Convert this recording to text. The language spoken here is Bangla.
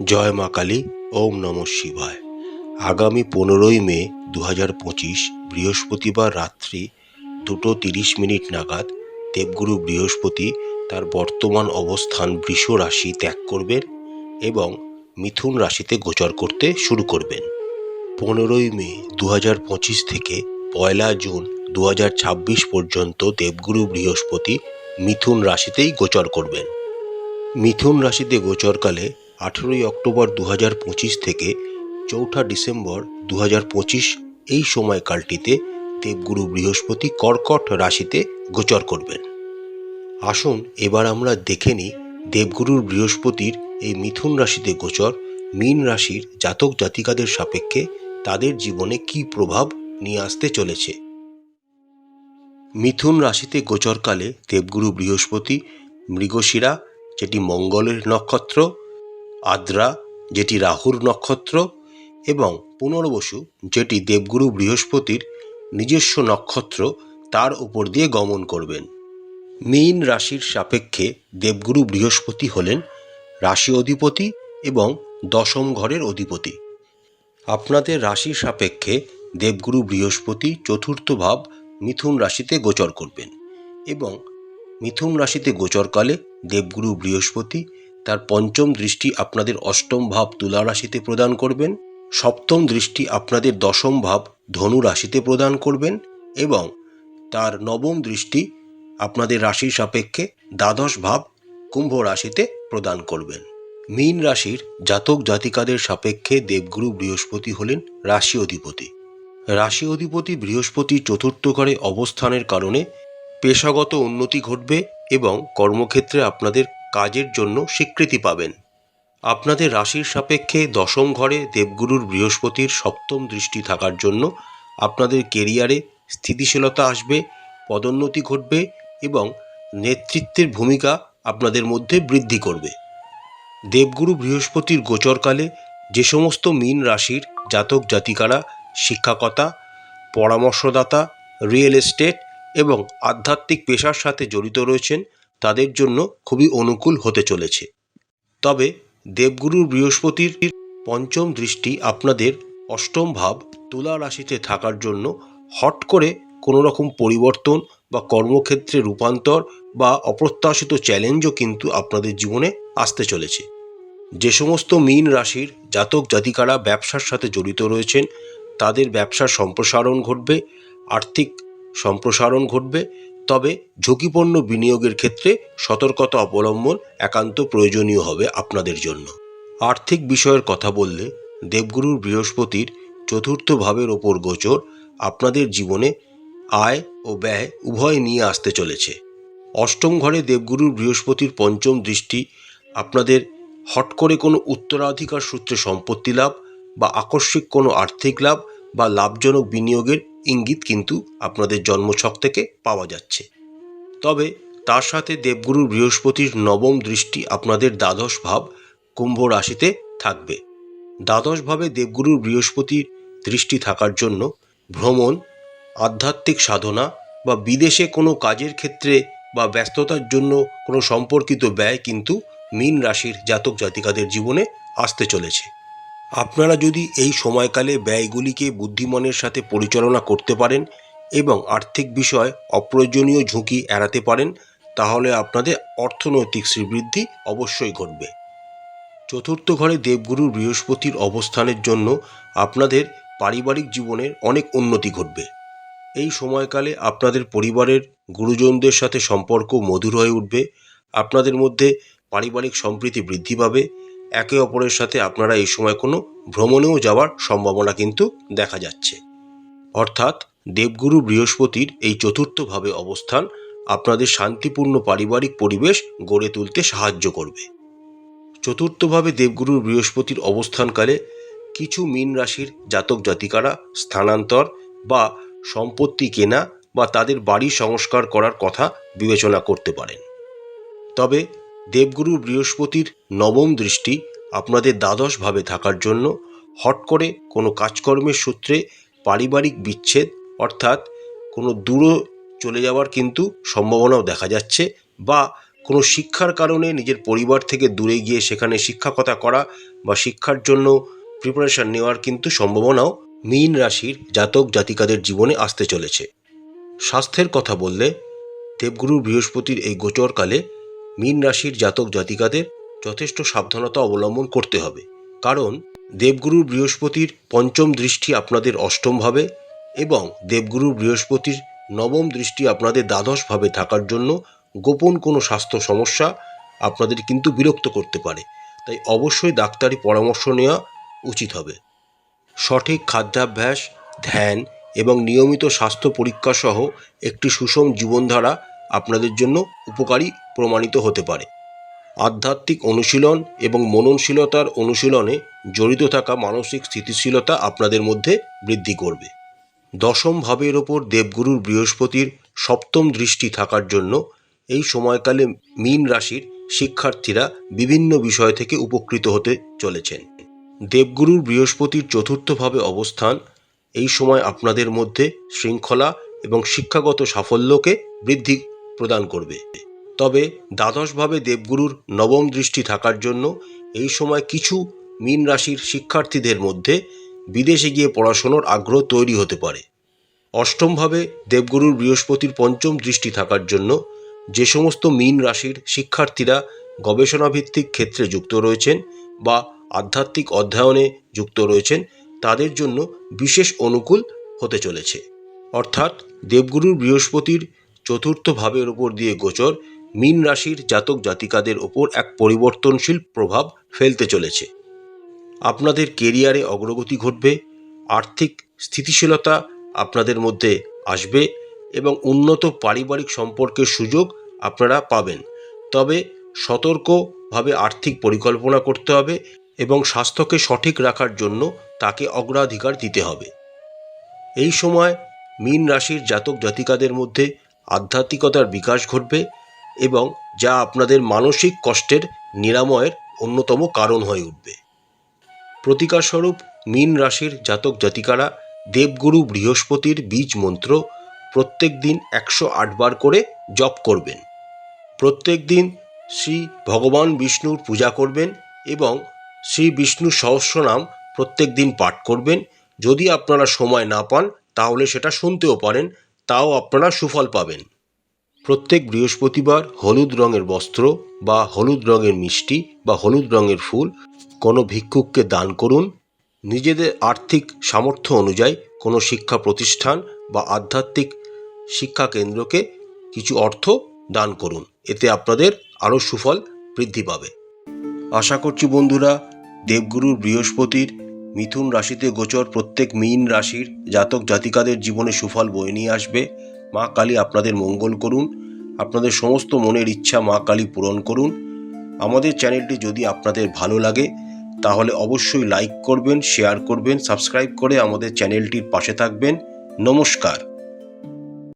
জয় মা কালী। ওম নমঃ শিবায়। আগামী 15ই মে 2025 বৃহস্পতিবার রাত্রি 2:30 নাগাদ দেবগুরু বৃহস্পতি তার বর্তমান অবস্থান বৃষ রাশি ত্যাগ করবেন এবং মিথুন রাশিতে গোচর করতে শুরু করবেন। 15ই মে 2025 থেকে 1 জুন 2026 পর্যন্ত দেবগুরু বৃহস্পতি মিথুন রাশিতেই গোচর করবেন। মিথুন রাশিতে গোচরকালে 18ই অক্টোবর 2025 থেকে 4 ডিসেম্বর 2025 এই সময়কালটিতে দেবগুরু বৃহস্পতি কর্কট রাশিতে গোচর করবেন। আসুন এবার আমরা দেখে নিই দেবগুরুর বৃহস্পতির এই মিথুন রাশিতে গোচর মীন রাশির জাতক জাতিকাদের সাপেক্ষে তাদের জীবনে কী প্রভাব নিয়ে আসতে চলেছে। মিথুন রাশিতে গোচরকালে দেবগুরু বৃহস্পতি মৃগশিরা, যেটি মঙ্গলের নক্ষত্র, আদ্রা, যেটি রাহুর নক্ষত্র, এবং পুনর্বসু, যেটি দেবগুরু বৃহস্পতির নিজস্ব নক্ষত্র, তার উপর দিয়ে গমন করবেন। মীন রাশির সাপেক্ষে দেবগুরু বৃহস্পতি হলেন রাশি অধিপতি এবং দশম ঘরের অধিপতি। আপনাদের রাশির সাপেক্ষে দেবগুরু বৃহস্পতি চতুর্থ ভাব মিথুন রাশিতে গোচর করবেন এবং মিথুন রাশিতে গোচরকালে দেবগুরু বৃহস্পতি তার পঞ্চম দৃষ্টি আপনাদের অষ্টম ভাব তুলা রাশিতে প্রদান করবেন, সপ্তম দৃষ্টি আপনাদের দশম ভাব ধনু রাশিতে প্রদান করবেন এবং তার নবম দৃষ্টি আপনাদের রাশির সাপেক্ষে দ্বাদশ ভাব কুম্ভ রাশিতে প্রদান করবেন। মীন রাশির জাতক জাতিকাদের সাপেক্ষে দেবগুরু বৃহস্পতি হলেন রাশি অধিপতি। রাশি অধিপতি বৃহস্পতি চতুর্থ ঘরে অবস্থানের কারণে পেশাগত উন্নতি ঘটবে এবং কর্মক্ষেত্রে আপনাদের কাজের জন্য স্বীকৃতি পাবেন। আপনাদের রাশির সাপেক্ষে দশম ঘরে দেবগুরুর বৃহস্পতির সপ্তম দৃষ্টি থাকার জন্য আপনাদের কেরিয়ারে স্থিতিশীলতা আসবে, পদোন্নতি ঘটবে এবং নেতৃত্বের ভূমিকা আপনাদের মধ্যে বৃদ্ধি করবে। দেবগুরু বৃহস্পতির গোচরকালে যে সমস্ত মীন রাশির জাতক জাতিকারা শিক্ষকতা, পরামর্শদাতা, রিয়েল এস্টেট এবং আধ্যাত্মিক পেশার সাথে জড়িত রয়েছেন তাদের জন্য খুবই অনুকূল হতে চলেছে। তবে দেবগুরু বৃহস্পতির পঞ্চম দৃষ্টি আপনাদের অষ্টম ভাব তুলা রাশিতে থাকার জন্য হট করে কোনো রকম পরিবর্তন বা কর্মক্ষেত্রে রূপান্তর বা অপ্রত্যাশিত চ্যালেঞ্জও কিন্তু আপনাদের জীবনে আসতে চলেছে। যে সমস্ত মীন রাশির জাতক জাতিকারা ব্যবসার সাথে জড়িত রয়েছেন তাদের ব্যবসার সম্প্রসারণ ঘটবে, আর্থিক সম্প্রসারণ ঘটবে, তবে ঝুঁকিপূর্ণ বিনিয়োগের ক্ষেত্রে সতর্কতা অবলম্বন একান্ত প্রয়োজনীয় হবে আপনাদের জন্য। আর্থিক বিষয়ের কথা বললে দেবগুরুর বৃহস্পতির চতুর্থ ভাবের ওপর গোচর আপনাদের জীবনে আয় ও ব্যয় উভয় নিয়ে আসতে চলেছে। অষ্টম ঘরে দেবগুরুর বৃহস্পতির পঞ্চম দৃষ্টি আপনাদের হট করে কোনো উত্তরাধিকার সূত্রে সম্পত্তি লাভ বা আকস্মিক কোনো আর্থিক লাভ বা লাভজনক বিনিয়োগের ইঙ্গিত কিন্তু আপনাদের জন্মছক থেকে পাওয়া যাচ্ছে। তবে তার সাথে দেবগুরুর বৃহস্পতির নবম দৃষ্টি আপনাদের দ্বাদশ ভাব কুম্ভ রাশিতে থাকবে। দ্বাদশ ভাবে দেবগুরুর বৃহস্পতির দৃষ্টি থাকার জন্য ভ্রমণ, আধ্যাত্মিক সাধনা বা বিদেশে কোনো কাজের ক্ষেত্রে বা ব্যস্ততার জন্য কোনো সম্পর্কিত ব্যয় কিন্তু মীন রাশির জাতক জাতিকাদের জীবনে আসতে চলেছে। আপনারা যদি এই সময়কালে ব্যয়গুলিকে বুদ্ধিমানের সাথে পরিচালনা করতে পারেন এবং আর্থিক বিষয় অপ্রয়োজনীয় ঝুঁকি এড়াতে পারেন তাহলে আপনাদের অর্থনৈতিক শ্রীবৃদ্ধি অবশ্যই ঘটবে। চতুর্থ ঘরে দেবগুরু বৃহস্পতির অবস্থানের জন্য আপনাদের পারিবারিক জীবনের অনেক উন্নতি ঘটবে। এই সময়কালে আপনাদের পরিবারের গুরুজনদের সাথে সম্পর্ক মধুর হয়ে উঠবে, আপনাদের মধ্যে পারিবারিক সম্প্রীতি বৃদ্ধি পাবে, একে অপরের সাথে আপনারা এই সময় কোনো ভ্রমণেও যাওয়ার সম্ভাবনা কিন্তু দেখা যাচ্ছে। অর্থাৎ দেবগুরু বৃহস্পতির এই চতুর্থভাবে অবস্থান আপনাদের শান্তিপূর্ণ পারিবারিক পরিবেশ গড়ে তুলতে সাহায্য করবে। চতুর্থভাবে দেবগুরু বৃহস্পতির অবস্থানকালে কিছু মীন রাশির জাতক জাতিকারা স্থানান্তর বা সম্পত্তি কেনা বা তাদের বাড়ি সংস্কার করার কথা বিবেচনা করতে পারেন। তবে দেবগুরু বৃহস্পতির নবম দৃষ্টি আপনাদের দ্বাদশ ভাবে থাকার জন্য হট করে কোনো কাজকর্মের সূত্রে পারিবারিক বিচ্ছেদ অর্থাৎ কোনো দূরে চলে যাওয়ার কিন্তু সম্ভাবনাও দেখা যাচ্ছে বা কোনো শিক্ষার কারণে নিজের পরিবার থেকে দূরে গিয়ে সেখানে শিক্ষকতা করা বা শিক্ষার জন্য প্রিপারেশন নেওয়ার কিন্তু সম্ভাবনাও মীন রাশির জাতক জাতিকাদের জীবনে আসতে চলেছে। স্বাস্থ্যের কথা বললে দেবগুরু বৃহস্পতির এই গোচরকালে মীন রাশির জাতক জাতিকাদের যথেষ্ট সাবধানতা অবলম্বন করতে হবে, কারণ দেবগুরু বৃহস্পতির পঞ্চম দৃষ্টি আপনাদের অষ্টম ভাবে এবং দেবগুরু বৃহস্পতির নবম দৃষ্টি আপনাদের দ্বাদশ ভাবে থাকার জন্য গোপন কোনো স্বাস্থ্য সমস্যা আপনাদের কিন্তু বিরক্ত করতে পারে। তাই অবশ্যই ডাক্তারি পরামর্শ নেওয়া উচিত হবে। সঠিক খাদ্যাভ্যাস, ধ্যান এবং নিয়মিত স্বাস্থ্য পরীক্ষা সহ একটি সুষম জীবনধারা আপনাদের জন্য উপকারী প্রমাণিত হতে পারে। আধ্যাত্মিক অনুশীলন এবং মননশীলতার অনুশীলনে জড়িত থাকা মানসিক স্থিতিশীলতা আপনাদের মধ্যে বৃদ্ধি করবে। দশম ভাবের ওপর দেবগুরুর বৃহস্পতির সপ্তম দৃষ্টি থাকার জন্য এই সময়কালে মীন রাশির শিক্ষার্থীরা বিভিন্ন বিষয় থেকে উপকৃত হতে চলেছেন। দেবগুরুর বৃহস্পতির চতুর্থভাবে অবস্থান এই সময় আপনাদের মধ্যে শৃঙ্খলা এবং শিক্ষাগত সাফল্যকে বৃদ্ধি প্রদান করবে। তবে দ্বাদশভাবে দেবগুরুর নবম দৃষ্টি থাকার জন্য এই সময় কিছু মীন রাশির শিক্ষার্থীদের মধ্যে বিদেশে গিয়ে পড়াশোনার আগ্রহ তৈরি হতে পারে। অষ্টমভাবে দেবগুরুর বৃহস্পতির পঞ্চম দৃষ্টি থাকার জন্য যে সমস্ত মীন রাশির শিক্ষার্থীরা গবেষণাভিত্তিক ক্ষেত্রে যুক্ত রয়েছেন বা আধ্যাত্মিক অধ্যয়নে যুক্ত রয়েছেন তাদের জন্য বিশেষ অনুকূল হতে চলেছে। অর্থাৎ দেবগুরুর বৃহস্পতির চতুর্থ ভাবের ওপর দিয়ে গোচর মীন রাশির জাতক জাতিকাদের ওপর এক পরিবর্তনশীল প্রভাব ফেলতে চলেছে। আপনাদের কেরিয়ারে অগ্রগতি ঘটবে, আর্থিক স্থিতিশীলতা আপনাদের মধ্যে আসবে এবং উন্নত পারিবারিক সম্পর্কের সুযোগ আপনারা পাবেন। তবে সতর্কভাবে আর্থিক পরিকল্পনা করতে হবে এবং স্বাস্থ্যকে সঠিক রাখার জন্য তাকে অগ্রাধিকার দিতে হবে। এই সময় মীন রাশির জাতক জাতিকাদের মধ্যে আধ্যাত্মিকতার বিকাশ ঘটবে এবং যা আপনাদের মানসিক কষ্টের নিরাময়ের অন্যতম কারণ হয়ে উঠবে। প্রতিকারস্বরূপ মীন রাশির জাতক জাতিকারা দেবগুরু বৃহস্পতির বীজ মন্ত্র প্রত্যেক দিন 108 বার করে জপ করবেন। প্রত্যেক দিন শ্রী ভগবান বিষ্ণুর পূজা করবেন এবং শ্রী বিষ্ণু সহস্রনাম প্রত্যেক দিন পাঠ করবেন। যদি আপনারা সময় না পান তাহলে সেটা শুনতেও পারেন, তাও আপনারা সুফল পাবেন। প্রত্যেক বৃহস্পতিবার হলুদ রঙের বস্ত্র বা হলুদ রঙের মিষ্টি বা হলুদ রঙের ফুল কোনো ভিক্ষুককে দান করুন। নিজেদের আর্থিক সামর্থ্য অনুযায়ী কোনো শিক্ষা প্রতিষ্ঠান বা আধ্যাত্মিক শিক্ষা কেন্দ্রকে কিছু অর্থ দান করুন, এতে আপনাদের আরও সুফল বৃদ্ধি পাবে। আশা করছি বন্ধুরা, দেবগুরুর বৃহস্পতির মিথুন রাশিতে গোচর প্রত্যেক মীন রাশির জাতক জাতিকাদের জীবনে সুফল বয়ে নিয়ে আসবে। মা কালী আপনাদের মঙ্গল করুন, আপনাদের সমস্ত মনের ইচ্ছা মা কালী পূরণ করুন। আমাদের চ্যানেলটি যদি আপনাদের ভালো লাগে তাহলে অবশ্যই লাইক করবেন, শেয়ার করবেন, সাবস্ক্রাইব করে আমাদের চ্যানেলটির পাশে থাকবেন। নমস্কার।